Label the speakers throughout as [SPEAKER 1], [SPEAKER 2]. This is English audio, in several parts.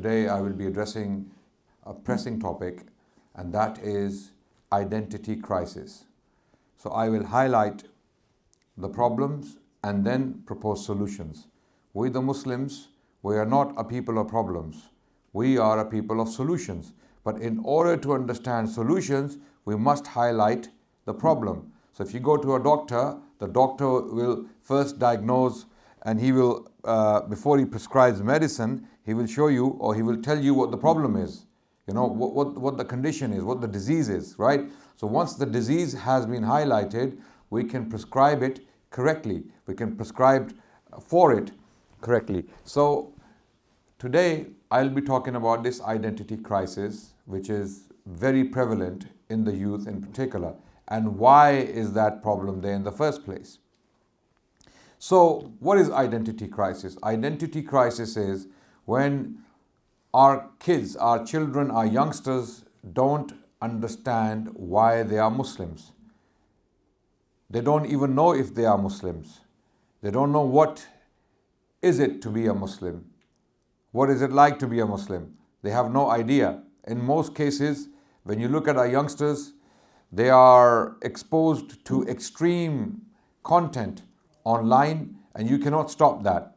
[SPEAKER 1] today I will be addressing a pressing topic, and that is identity crisis. So I will highlight the problems and then propose solutions. We the Muslims, we are not a people of problems. We are a people of solutions. But in order to understand solutions, we must highlight the problem. So if you go to a doctor, the doctor will first diagnose, and he will, before he prescribes medicine, he will show you, or he will tell you what the problem is. You know, what the condition is, what the disease is, right? So once the disease has been highlighted, we can prescribe it correctly. We can prescribe for it correctly. So today I'll be talking about this identity crisis, which is very prevalent in the youth in particular. And why is that problem there in the first place? So what is identity crisis? Identity crisis is when our kids, our children, our youngsters don't understand why they are Muslims. They don't even know if they are Muslims. They don't know what is it to be a Muslim. What is it like to be a Muslim? They have no idea. In most cases, when you look at our youngsters, they are exposed to extreme content online, and you cannot stop that.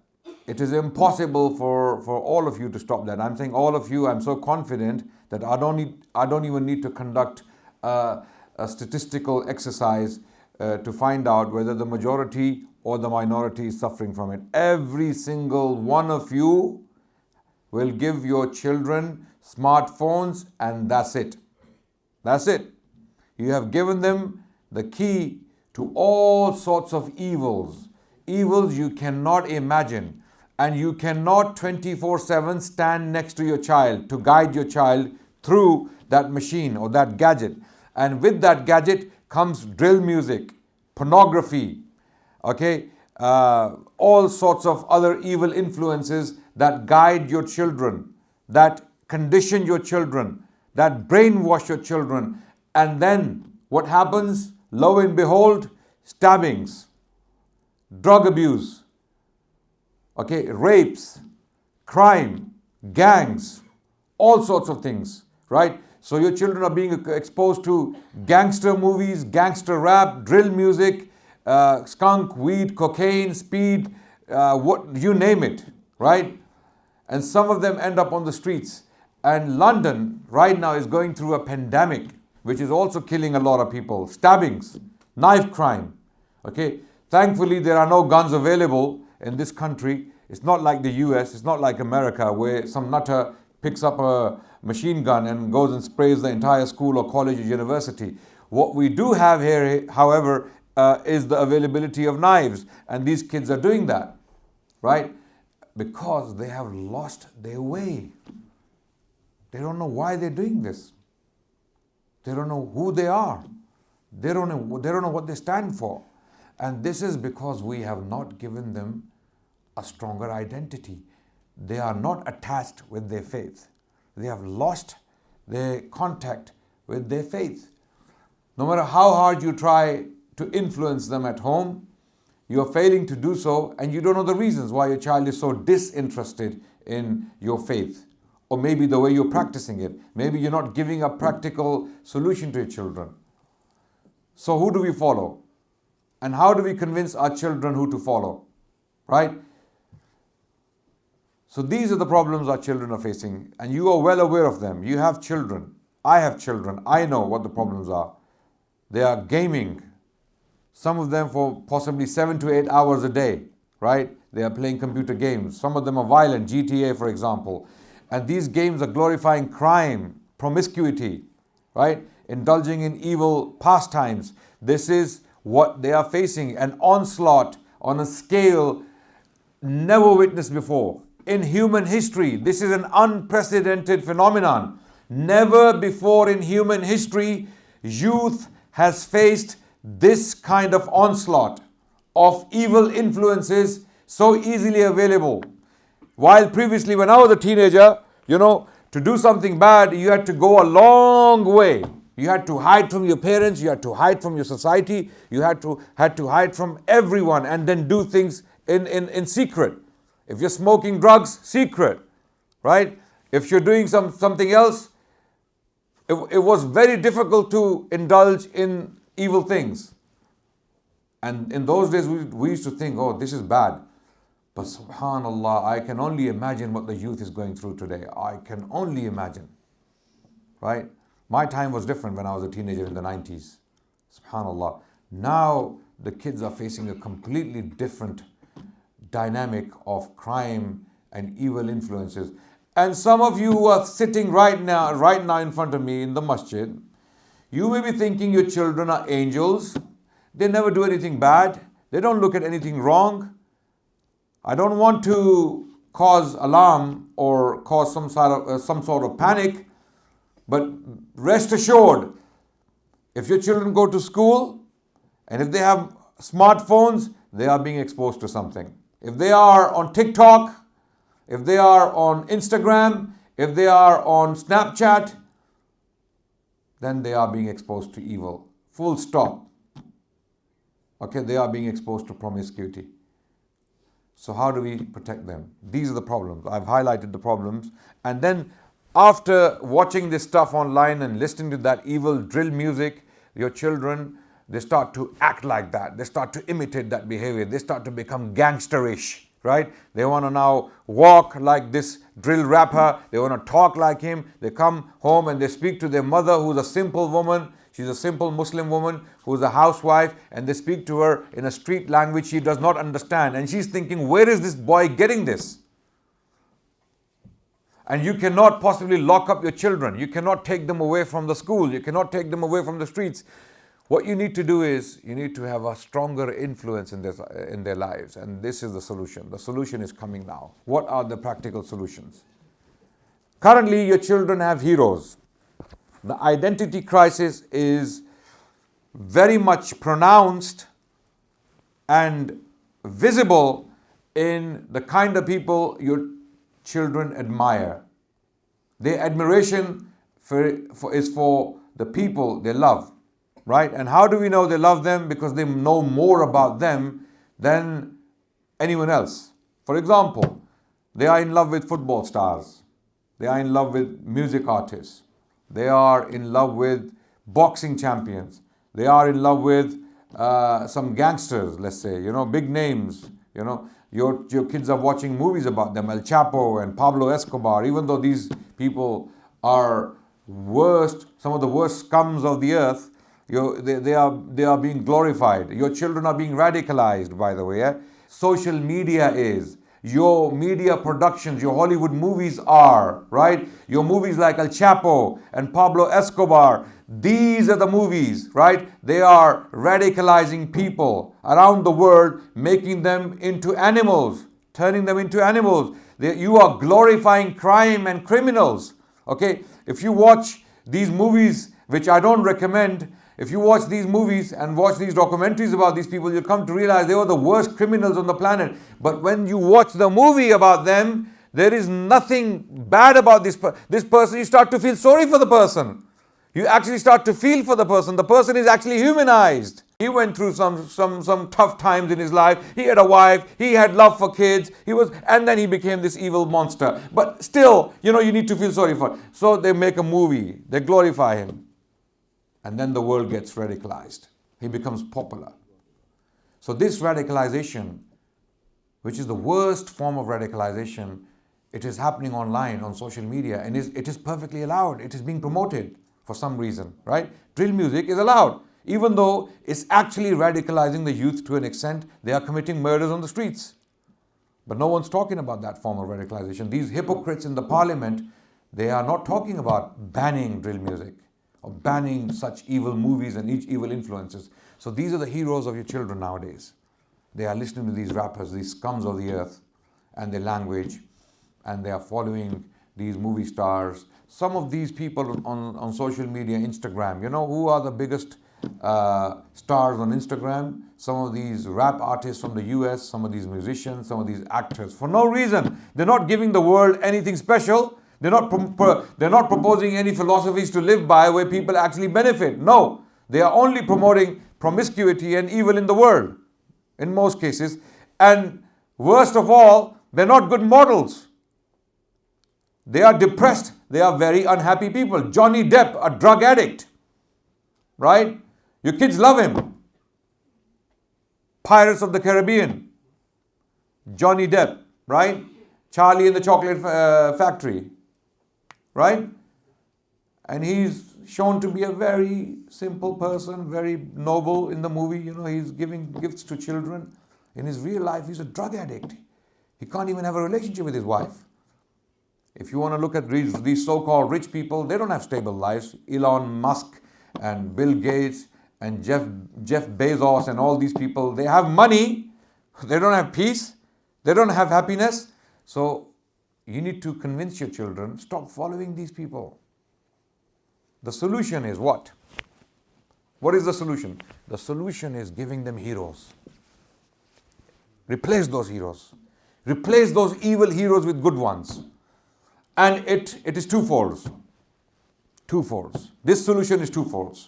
[SPEAKER 1] It is impossible for all of you to stop that. I'm saying all of you, I'm so confident that I don't even need to conduct a statistical exercise to find out whether the majority or the minority is suffering from it. Every single one of you will give your children smartphones, and that's it. That's it. You have given them the key to all sorts of evils. Evils you cannot imagine. And you cannot 24/7 stand next to your child to guide your child through that machine or that gadget. And with that gadget comes drill music, pornography, all sorts of other evil influences that guide your children, that condition your children, that brainwash your children. And then what happens? Lo and behold, stabbings, drug abuse, rapes, crime, gangs, all sorts of things, right? So your children are being exposed to gangster movies, gangster rap, drill music, skunk, weed, cocaine, speed, you name it, right? And some of them end up on the streets. And London right now is going through a pandemic, which is also killing a lot of people. Stabbings, knife crime, Thankfully, there are no guns available in this country. It's not like the US, it's not like America, where some nutter picks up a machine gun and goes and sprays the entire school or college or university. What we do have here, however, is the availability of knives. And these kids are doing that, right? Because they have lost their way. They don't know why they're doing this. They don't know who they are. They don't know what they stand for. And this is because we have not given them a stronger identity. They are not attached with their faith. They have lost their contact with their faith. No matter how hard you try to influence them at home, you are failing to do so, and you don't know the reasons why your child is so disinterested in your faith. Or maybe the way you're practicing it. Maybe you're not giving a practical solution to your children. So who do we follow? And how do we convince our children who to follow? Right? So these are the problems our children are facing, and you are well aware of them. You have children. I have children. I know what the problems are. They are gaming. Some of them for possibly 7 to 8 hours a day, right? They are playing computer games. Some of them are violent, GTA for example. And these games are glorifying crime, promiscuity, right? Indulging in evil pastimes. This is what they are facing, an onslaught on a scale never witnessed before in human history. This is an unprecedented phenomenon. Never before in human history, youth has faced this kind of onslaught of evil influences so easily available. While previously, when I was a teenager, to do something bad, you had to go a long way. You had to hide from your parents, you had to hide from your society, you had to hide from everyone, and then do things in secret. If you're smoking drugs, secret, right? If you're doing something else, it was very difficult to indulge in evil things. And in those days, we used to think, oh, this is bad. But subhanallah, I can only imagine what the youth is going through today. I can only imagine. Right? My time was different when I was a teenager in the 90s. Subhanallah. Now the kids are facing a completely different dynamic of crime and evil influences. And some of you who are sitting right now in front of me in the masjid, you may be thinking your children are angels. They never do anything bad. They don't look at anything wrong. I don't want to cause alarm or cause some sort of panic, but rest assured, if your children go to school and if they have smartphones, they are being exposed to something. If they are on TikTok, if they are on Instagram, if they are on Snapchat, then they are being exposed to evil. Full stop. Okay, they are being exposed to promiscuity. So how do we protect them? These are the problems. I've highlighted the problems. And then after watching this stuff online and listening to that evil drill music, your children, they start to act like that. They start to imitate that behavior. They start to become gangsterish, right? They want to now walk like this drill rapper. They want to talk like him. They come home and they speak to their mother, who's a simple woman. She's a simple Muslim woman who's a housewife, and they speak to her in a street language she does not understand. And she's thinking, where is this boy getting this? And you cannot possibly lock up your children. You cannot take them away from the school. You cannot take them away from the streets. What you need to do is, you need to have a stronger influence in their lives. And this is the solution. The solution is coming now. What are the practical solutions? Currently, your children have heroes. The identity crisis is very much pronounced and visible in the kind of people your children admire. Their admiration is for the people they love, right? And how do we know they love them? Because they know more about them than anyone else. For example, they are in love with football stars. They are in love with music artists. They are in love with boxing champions. They are in love with some gangsters, let's say, big names. Your kids are watching movies about them, El Chapo and Pablo Escobar, even though these people are some of the worst scums of the earth. They are being glorified. Your children are being radicalized, by the way. Social media is. Your media productions, your Hollywood movies are, right? Your movies like El Chapo and Pablo Escobar, these are the movies, right? They are radicalizing people around the world, making them into animals, turning them into animals. You are glorifying crime and criminals, okay? If you watch these movies, which I don't recommend, if you watch these movies and watch these documentaries about these people, you'll come to realize they were the worst criminals on the planet. But when you watch the movie about them, there is nothing bad about this person. You start to feel sorry for the person. You actually start to feel for the person. The person is actually humanized. He went through some tough times in his life. He had a wife. He had love for kids. And then he became this evil monster. But still, you need to feel sorry for him. So they make a movie. They glorify him. And then the world gets radicalized. He becomes popular. So this radicalization, which is the worst form of radicalization, it is happening online, on social media, and it is perfectly allowed. It is being promoted for some reason, right? Drill music is allowed, even though it's actually radicalizing the youth to an extent. They are committing murders on the streets. But no one's talking about that form of radicalization. These hypocrites in the parliament, they are not talking about banning drill music, or banning such evil movies and evil influences. So these are the heroes of your children nowadays. They are listening to these rappers, these scums of the earth, and their language, and they are following these movie stars. Some of these people on social media, Instagram, who are the biggest stars on Instagram? Some of these rap artists from the US, some of these musicians, some of these actors. For no reason. They're not giving the world anything special. They're not proposing any philosophies to live by where people actually benefit. No, they are only promoting promiscuity and evil in the world, in most cases. And worst of all, they're not good models. They are depressed. They are very unhappy people. Johnny Depp, a drug addict, right? Your kids love him. Pirates of the Caribbean, Johnny Depp, right? Charlie and the Chocolate Factory, right? And he's shown to be a very simple person, very noble in the movie. You know, he's giving gifts to children. In his real life, he's a drug addict. He can't even have a relationship with his wife. If you want to look at these so-called rich people, they don't have stable lives. Elon Musk and Bill Gates and Jeff Bezos and all these people, they have money. They don't have peace. They don't have happiness. So you need to convince your children, stop following these people. The solution is what? What is the solution? The solution is giving them heroes. Replace those heroes. Replace those evil heroes with good ones. And it is twofolds. Twofolds. This solution is twofolds.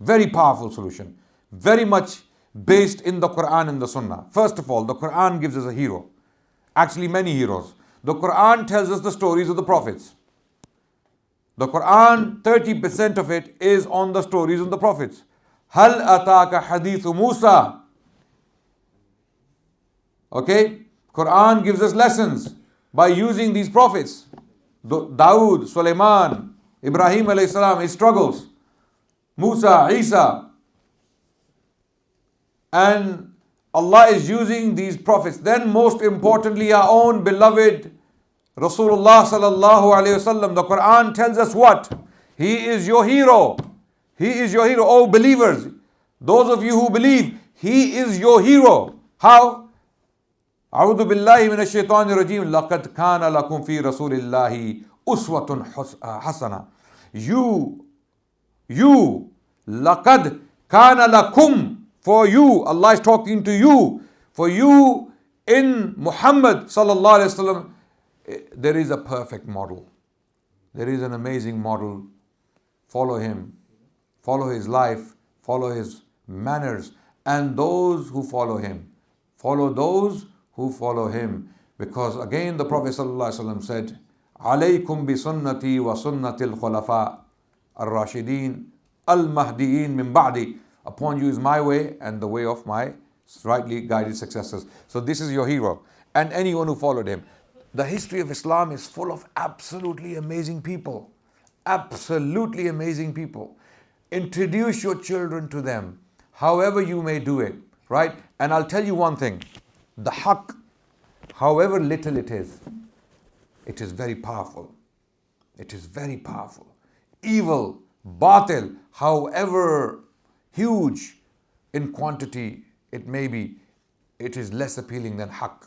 [SPEAKER 1] Very powerful solution. Very much based in the Quran and the Sunnah. First of all, the Quran gives us a hero. Actually, many heroes. The Quran tells us the stories of the prophets. The Quran, 30% of it is on the stories of the prophets. Hal ataka hadithu Musa. Okay? Quran gives us lessons by using these prophets. Dawood, Sulaiman, Ibrahim alayhi salam, his struggles. Musa, Isa. And Allah is using these prophets. Then most importantly, our own beloved Rasulullah sallallahu alayhi wasallam. The Quran tells us what? He is your hero. He is your hero. Oh believers, those of you who believe, He is your hero. How? A'udhu billahi minash shaitanir rajim. Laqad kana lakum fi rasulillahi uswatun hasana. You, laqad kana lakum. For you, Allah is talking to you. For you in Muhammad sallallahu alayhi wasallam, there is a perfect model. There is an amazing model. Follow him. Follow his life. Follow his manners. And those who follow him. Follow those who follow him. Because again the Prophet ﷺ said, Alaykum bi sunnati wa sunnatil khulafa ar-rashidin al-mahdiin min ba'di. Upon you is my way and the way of my rightly guided successors. So this is your hero. And anyone who followed him. The history of Islam is full of absolutely amazing people. Absolutely amazing people. Introduce your children to them, however you may do it, right? And I'll tell you one thing. The haqq, however little it is very powerful. It is very powerful. Evil, batil, however huge in quantity it may be, it is less appealing than haqq.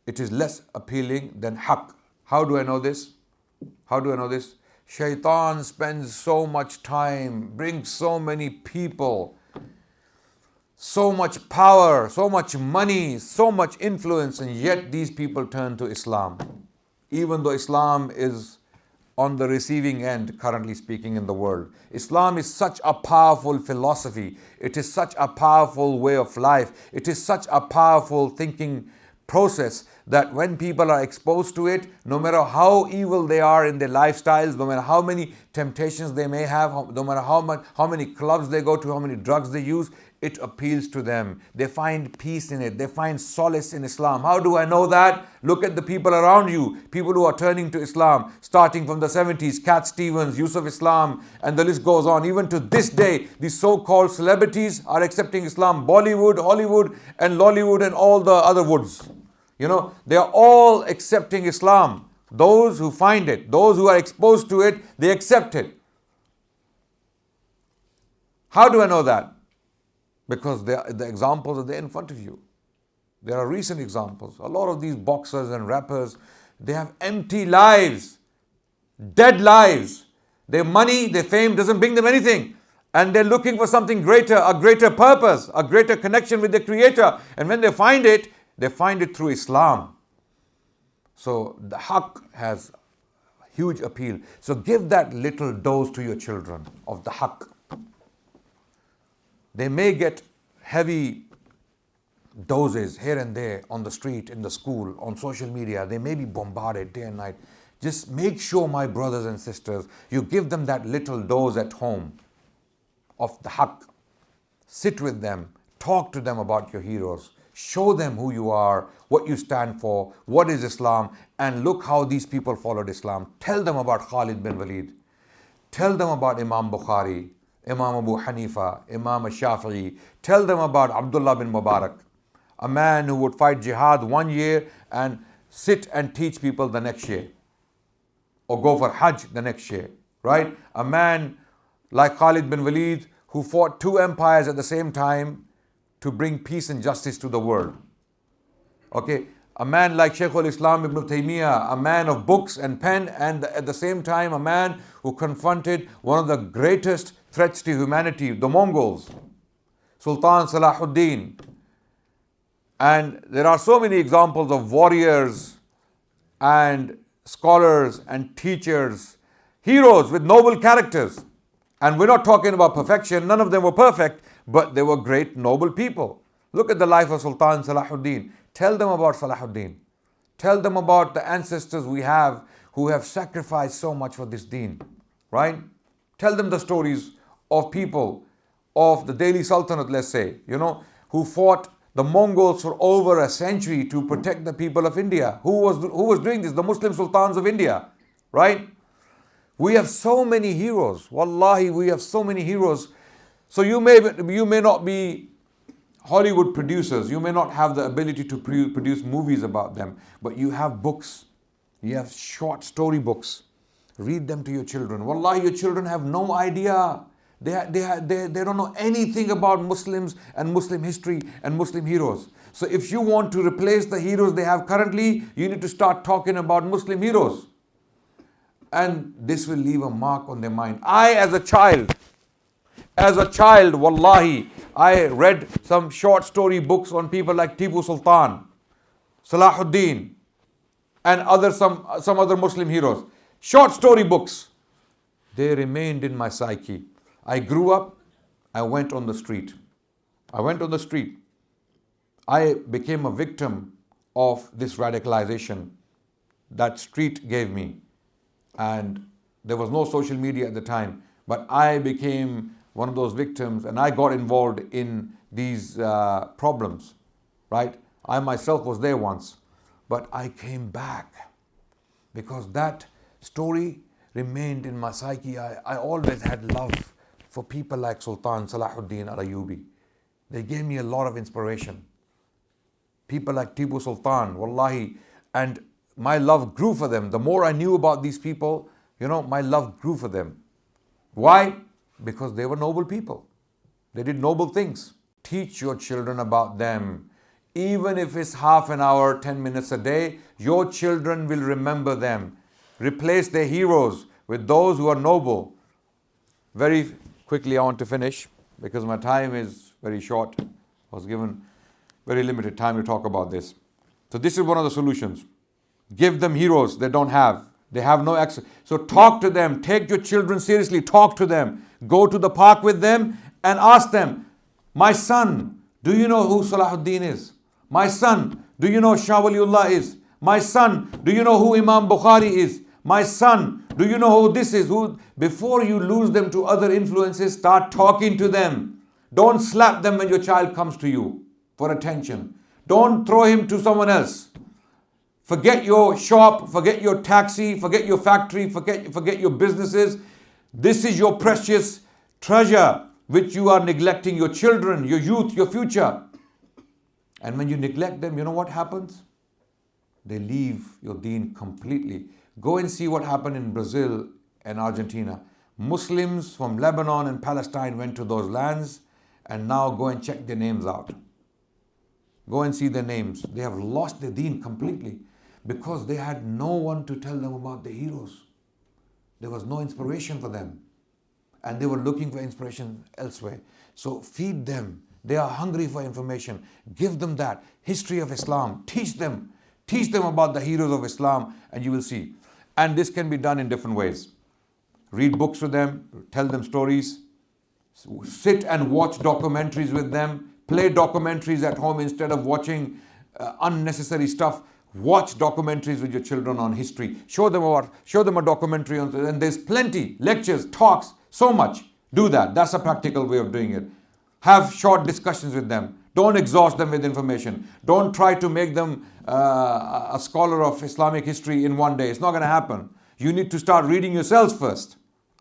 [SPEAKER 1] It is less appealing than haqq. How do I know this? How do I know this? Shaitan spends so much time, brings so many people, so much power, so much money, so much influence, and yet these people turn to Islam. Even though Islam is on the receiving end, currently speaking, in the world. Islam is such a powerful philosophy. It is such a powerful way of life. It is such a powerful thinking process that when people are exposed to it, no matter how evil they are in their lifestyles, no matter how many temptations they may have, no matter how many clubs they go to, how many drugs they use, it appeals to them. They find peace in it. They find solace in Islam. How do I know that? Look at the people around you. People who are turning to Islam, starting from the 70s, Cat Stevens, Yusuf Islam, and the list goes on. Even to this day, these so-called celebrities are accepting Islam. Bollywood, Hollywood, and Lollywood, and all the other woods. You know, they are all accepting Islam. Those who find it, those who are exposed to it, they accept it. How do I know that? Because the examples are there in front of you. There are recent examples. A lot of these boxers and rappers, they have empty lives, dead lives. Their money, their fame doesn't bring them anything. And they're looking for something greater, a greater purpose, a greater connection with their Creator. And when they find it through Islam. So the haqq has huge appeal. So give that little dose to your children of the haqq. They may get heavy doses here and there on the street, in the school, on social media. They may be bombarded day and night. Just make sure, my brothers and sisters, you give them that little dose at home of the haqq. Sit with them, talk to them about your heroes, show them who you are, what you stand for, what is Islam, and look how these people followed Islam. Tell them about Khalid bin Walid. Tell them about Imam Bukhari, Imam Abu Hanifa, Imam Shafi'i. Tell them about Abdullah bin Mubarak, a man who would fight jihad one year and sit and teach people the next year, or go for Hajj the next year, right? A man like Khalid bin Walid, who fought two empires at the same time to bring peace and justice to the world. Okay, a man like Shaykh al-Islam ibn Taymiyyah, a man of books and pen, and at the same time a man who confronted one of the greatest threats to humanity, the Mongols, Sultan Salahuddin. And there are so many examples of warriors and scholars and teachers, heroes with noble characters. And we're not talking about perfection. None of them were perfect, but they were great, noble people. Look at the life of Sultan Salahuddin. Tell them about Salahuddin. Tell them about the ancestors we have who have sacrificed so much for this deen, right? Tell them the stories of people of the Delhi Sultanate, let's say, who fought the Mongols for over a century to protect the people of India. Who was doing this? The Muslim sultans of India, right? We have so many heroes. Wallahi, we have so many heroes. So you may not be Hollywood producers. You may not have the ability to produce movies about them, but you have books. You have short story books. Read them to your children. Wallahi, your children have no idea. They don't know anything about Muslims and Muslim history and Muslim heroes. So if you want to replace the heroes they have currently, you need to start talking about Muslim heroes. And this will leave a mark on their mind. As a child, wallahi, I read some short story books on people like Tipu Sultan, Salahuddin, and some other Muslim heroes. Short story books. They remained in my psyche. I grew up, I went on the street. I became a victim of this radicalization that street gave me. And there was no social media at the time, but I became one of those victims and I got involved in these problems, right? I myself was there once, but I came back because that story remained in my psyche. I always had love for people like Sultan Salahuddin al-Ayyubi. They gave me a lot of inspiration. People like Tipu Sultan, wallahi, and my love grew for them. The more I knew about these people, my love grew for them. Why? Because they were noble people. They did noble things. Teach your children about them. Even if it's half an hour, 10 minutes a day, your children will remember them. Replace their heroes with those who are noble. Very quickly, I want to finish because my time is very short. I was given very limited time to talk about this. So this is one of the solutions. Give them heroes they don't have. They have no access. So talk to them. Take your children seriously. Talk to them. Go to the park with them and ask them, my son, do you know who Salahuddin is? My son, do you know Shah Waliullah is? My son, do you know who Imam Bukhari is? My son, do you know who this is? Before you lose them to other influences, start talking to them. Don't slap them when your child comes to you for attention. Don't throw him to someone else. Forget your shop, forget your taxi, forget your factory, forget your businesses. This is your precious treasure which you are neglecting, your children, your youth, your future. And when you neglect them, you know what happens? They leave your deen completely. Go and see what happened in Brazil and Argentina. Muslims from Lebanon and Palestine went to those lands, and now go and check their names out. Go and see their names. They have lost their deen completely because they had no one to tell them about their heroes. There was no inspiration for them. And they were looking for inspiration elsewhere. So feed them. They are hungry for information. Give them that. History of Islam. Teach them. Teach them about the heroes of Islam, and you will see. And this can be done in different ways. Read books to them. Tell them stories. Sit and watch documentaries with them. Play documentaries at home instead of watching unnecessary stuff. Watch documentaries with your children on history. Show them a documentary on, and there's plenty, lectures, talks, so much. Do that. That's a practical way of doing it. Have short discussions with them. Don't exhaust them with information. Don't try to make them a scholar of Islamic history in one day. It's not going to happen. You need to start reading yourselves first,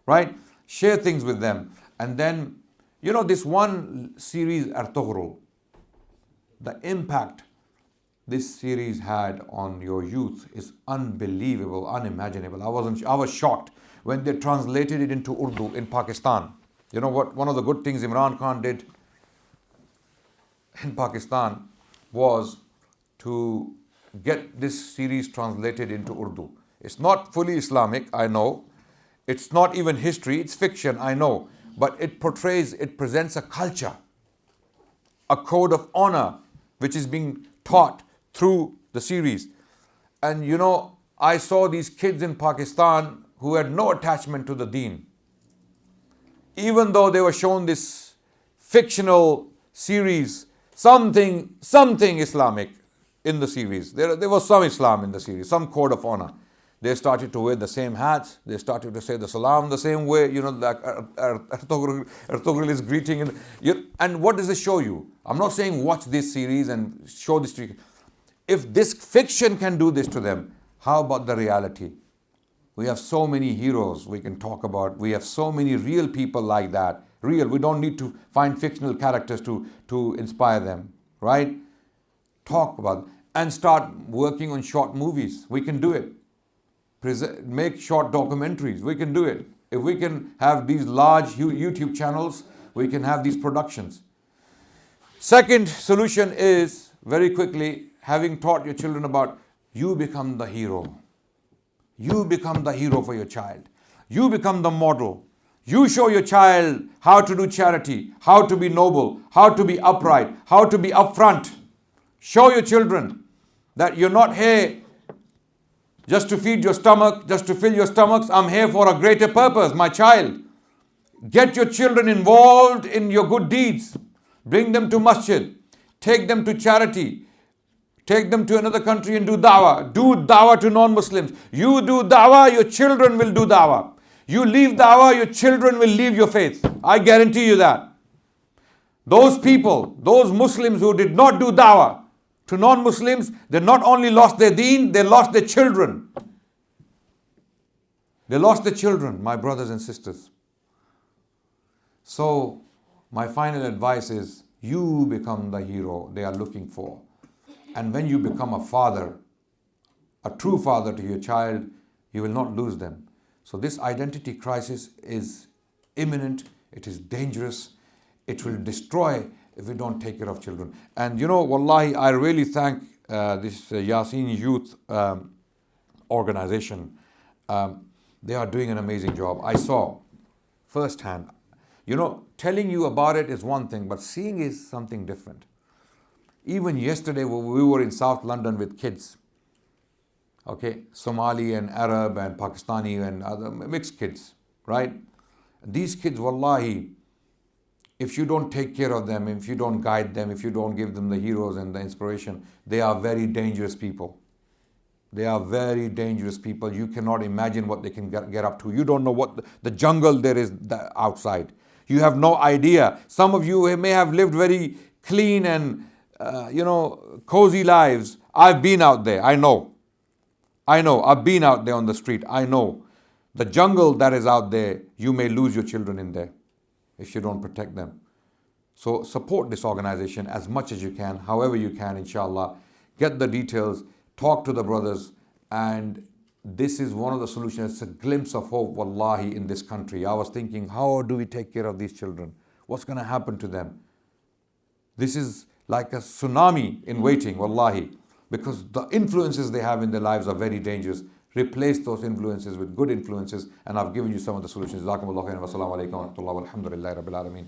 [SPEAKER 1] right? Share things with them. And then, this one series, Ertugrul, the impact this series had on your youth is unbelievable, unimaginable. I was shocked when they translated it into Urdu in Pakistan. You know what? One of the good things Imran Khan did in Pakistan was to get this series translated into Urdu. It's not fully Islamic, I know. It's not even history, it's fiction, I know. But it presents a culture, a code of honor, which is being taught through the series. And I saw these kids in Pakistan who had no attachment to the deen. Even though they were shown this fictional series, something Islamic in the series. There was some Islam in the series, some code of honor. They started to wear the same hats. They started to say the salam the same way. Like Ertugrul is greeting. And what does it show you? I'm not saying watch this series and show this to you. If this fiction can do this to them, how about the reality? We have so many heroes we can talk about. We have so many real people like that. Real. We don't need to find fictional characters to inspire them, right? Talk about it. And start working on short movies. We can do it. Make short documentaries. We can do it. If we can have these large YouTube channels, we can have these productions. Second solution is, very quickly, having taught your children about, you become the hero. You become the hero for your child. You become the model. You show your child how to do charity, how to be noble, how to be upright, how to be upfront. Show your children that you're not here just to feed your stomach, just to fill your stomachs. I'm here for a greater purpose, my child. Get your children involved in your good deeds. Bring them to masjid. Take them to charity. Take them to another country and do da'wah. Do da'wah to non-Muslims. You do da'wah, your children will do da'wah. You leave da'wah, your children will leave your faith. I guarantee you that. Those people, those Muslims who did not do da'wah to non-Muslims, they not only lost their deen, they lost their children. They lost their children, my brothers and sisters. So, my final advice is, you become the hero they are looking for. And when you become a father, a true father to your child, you will not lose them. So this identity crisis is imminent, it is dangerous, it will destroy if we don't take care of children. And wallahi, I really thank this Yasin Youth organization. They are doing an amazing job. I saw firsthand. Telling you about it is one thing, but seeing is something different. Even yesterday, we were in South London with kids. Okay, Somali and Arab and Pakistani and other mixed kids, right? These kids, wallahi, if you don't take care of them, if you don't guide them, if you don't give them the heroes and the inspiration, they are very dangerous people. They are very dangerous people. You cannot imagine what they can get up to. You don't know what the jungle there is outside. You have no idea. Some of you may have lived very clean and cozy lives. I've been out there. I know. I've been out there on the street. I know. The jungle that is out there, you may lose your children in there if you don't protect them. So support this organization as much as you can, however you can, inshallah. Get the details, talk to the brothers, and this is one of the solutions. It's a glimpse of hope, wallahi, in this country. I was thinking, how do we take care of these children? What's going to happen to them? This is like a tsunami in waiting, wallahi, because the influences they have in their lives are very dangerous. Replace those influences with good influences, and I've given you some of the solutions. Jazakumullahu khairan wa assalamu alaikum wa rahmatullahi wa alhamdulillahi rabbil alameen.